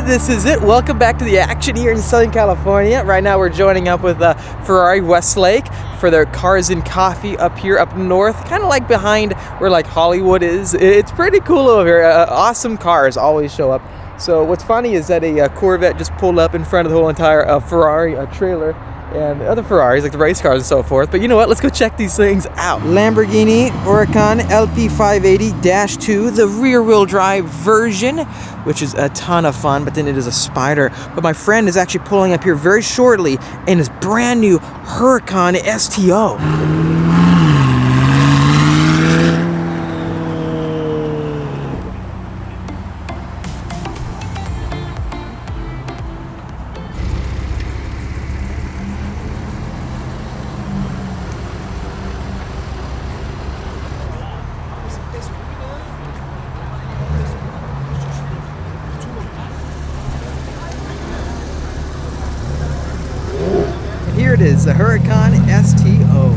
this is it. Welcome back to the action here in Southern California. Right now we're joining up with Ferrari Westlake for their Cars and Coffee up here up north, kind of like behind where like Hollywood is. It's pretty cool over here. Awesome cars always show up. So what's funny is that a Corvette just pulled up in front of the whole entire Ferrari trailer, and other Ferraris like the race cars and so forth. But you know what, let's go check these things out. Lamborghini Huracan LP580-2, the rear wheel drive version, which is a ton of fun, but then it is a Spider. But my friend is actually pulling up here very shortly in his brand new Huracan STO. Here it is, the Huracan STO.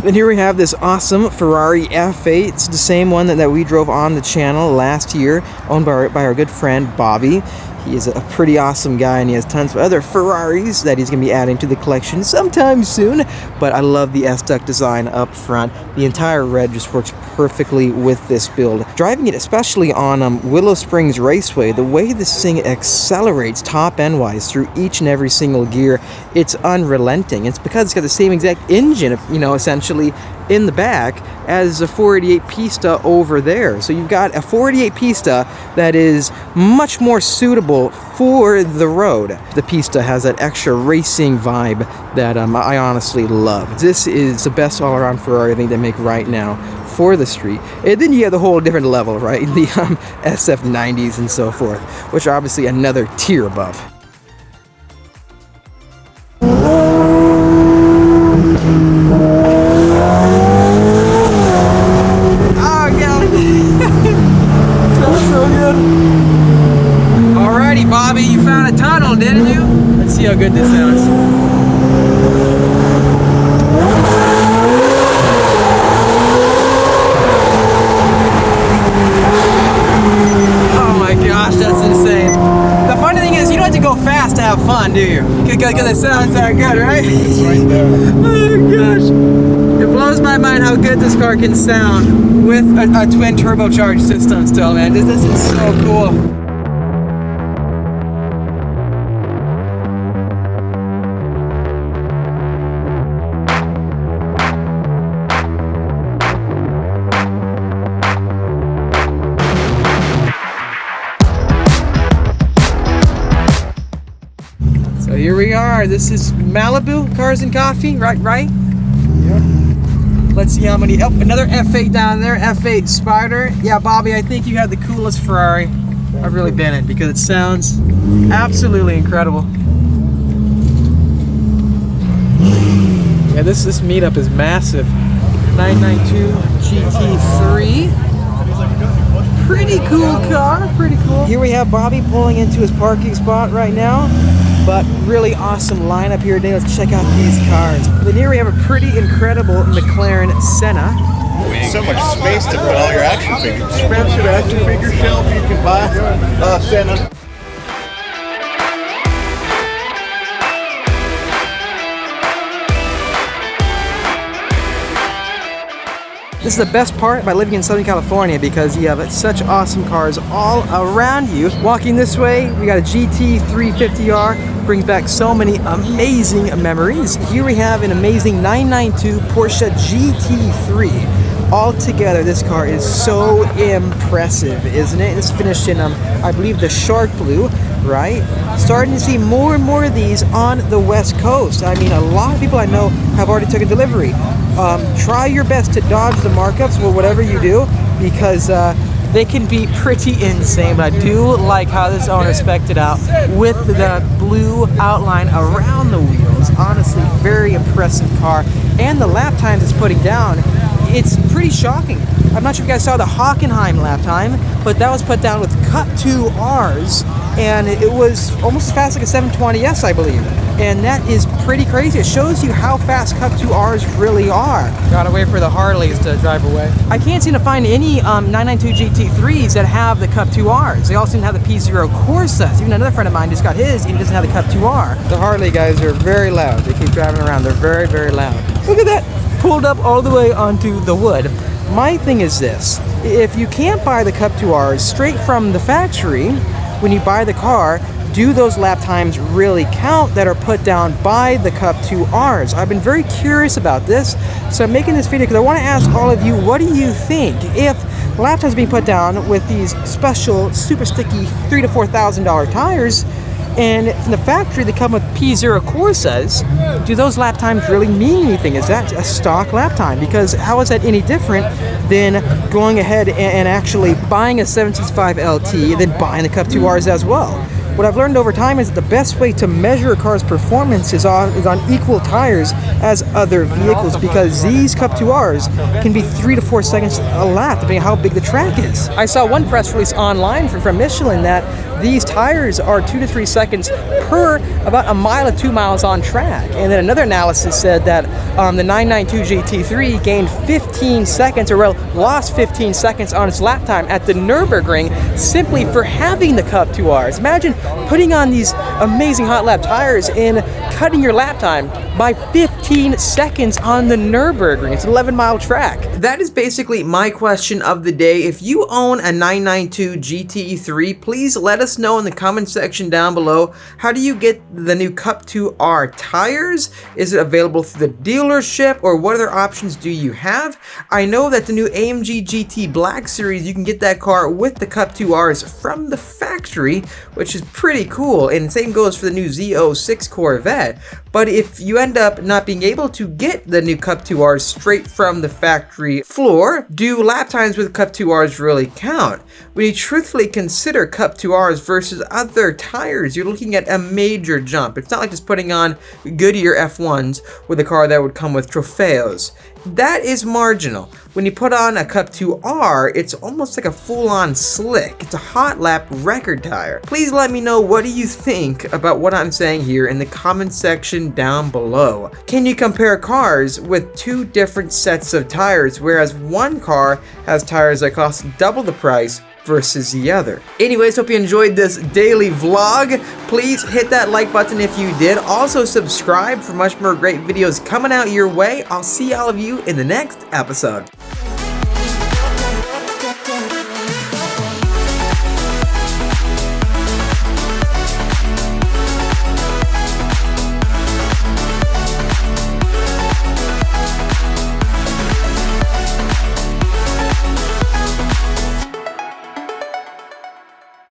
And here we have this awesome Ferrari F8. It's the same one that we drove on the channel last year, owned by our good friend Bobby. He is a pretty awesome guy, and he has tons of other Ferraris that he's going to be adding to the collection sometime soon. But I love the S-duct design up front. The entire red just works perfectly with this build. Driving it, especially on Willow Springs Raceway, the way this thing accelerates top end wise through each and every single gear, it's unrelenting. It's because it's got the same exact engine, you know, essentially in the back as a 488 Pista over there. So you've got a 488 Pista that is much more suitable for the road. The Pista has that extra racing vibe that I honestly love. This is the best all-around Ferrari I think they make right now for the street. And then you have the whole different level, right? The SF90s and so forth, which are obviously another tier above. Alrighty, Bobby, you found a tunnel, didn't you? Let's see how good this sounds. Oh my gosh, that's insane. The funny thing is, you don't have to go fast to have fun, do you? Because it sounds that good, right? It's right there. Oh gosh. It blows my mind how good this car can sound with a twin turbocharged system still, man. This is so cool. So here we are. This is Malibu Cars and Coffee, right? Yep. Let's see how many. Oh, another F8 down there, F8 Spider. Yeah, Bobby, I think you have the coolest Ferrari I've really been in because it sounds absolutely incredible. Yeah, this meetup is massive. 992 GT3. Pretty cool car, pretty cool. Here we have Bobby pulling into his parking spot right now. But really awesome lineup here today. Let's check out these cars. Then here we have a pretty incredible McLaren Senna. So much space to put all your action figures. Expensive action figure shelf you can buy. Senna. This is the best part about living in Southern California because you have such awesome cars all around you. Walking this way, we got a GT3 50R, brings back so many amazing memories. Here we have an amazing 992 Porsche GT3. All together, this car is so impressive, isn't it? It's finished in, I believe, the shark blue, right? Starting to see more and more of these on the West Coast. I mean, a lot of people I know have already taken delivery. Try your best to dodge the markups or whatever you do because they can be pretty insane, but I do like how this owner spec'd it out with the blue outline around the wheels. Honestly, very impressive car, and the lap times it's putting down it's pretty shocking. I'm not sure if you guys saw the Hockenheim lap time, but that was put down with Cup 2 Rs, and it was almost as fast as like a 720S, I believe. And that is pretty crazy. It shows you how fast Cup 2 Rs really are. Gotta wait for the Harleys to drive away. I can't seem to find any 992 GT3s that have the Cup 2 Rs. They all seem to have the P0 Corsas. Even another friend of mine just got his, and he doesn't have the Cup 2R. The Harley guys are very loud. They keep driving around. They're very, very loud. Look at that. Pulled up all the way onto the wood. My thing is this. If you can't buy the Cup 2Rs straight from the factory, when you buy the car, do those lap times really count that are put down by the Cup 2Rs? I've been very curious about this, so I'm making this video because I want to ask all of you, what do you think? If lap times being put down with these special, super sticky $3,000 to $4,000 tires, and from the factory they come with P0 Corsas, do those lap times really mean anything? Is that a stock lap time? Because how is that any different than going ahead and actually buying a 765 LT and then buying the Cup 2Rs as well? What I've learned over time is that the best way to measure a car's performance is on equal tires as other vehicles, because these Cup 2Rs can be 3 to 4 seconds a lap, depending on how big the track is. I saw one press release online from Michelin that these tires are 2 to 3 seconds per about a mile to 2 miles on track. And then another analysis said that the 992 GT3 gained 15 seconds, or lost 15 seconds on its lap time at the Nürburgring simply for having the Cup 2Rs. Imagine putting on these amazing hot lap tires and cutting your lap time by 15 seconds on the Nürburgring. It's an 11-mile track. That is basically my question of the day. If you own a 992 GT3, please let us know in the comment section down below. How do you get the new Cup 2R tires? Is it available through the dealership, or what other options do you have? I know that the new AMG GT Black Series, you can get that car with the Cup 2Rs from the factory, which is pretty cool, and the same goes for the new Z06 Corvette. But if you end up not being able to get the new Cup 2Rs straight from the factory floor, do lap times with Cup 2Rs really count? When you truthfully consider Cup 2Rs versus other tires, you're looking at a major jump. It's not like just putting on Goodyear F1s with a car that would come with Trofeos. That is marginal. When you put on a Cup 2R, it's almost like a full-on slick. It's a hot lap record tire. Please let me know, what do you think about what I'm saying here in the comment section down below. Can you compare cars with two different sets of tires, whereas one car has tires that cost double the price versus the other? Anyways, hope you enjoyed this daily vlog. Please hit that like button if you did. Also subscribe for much more great videos coming out your way. I'll see all of you in the next episode.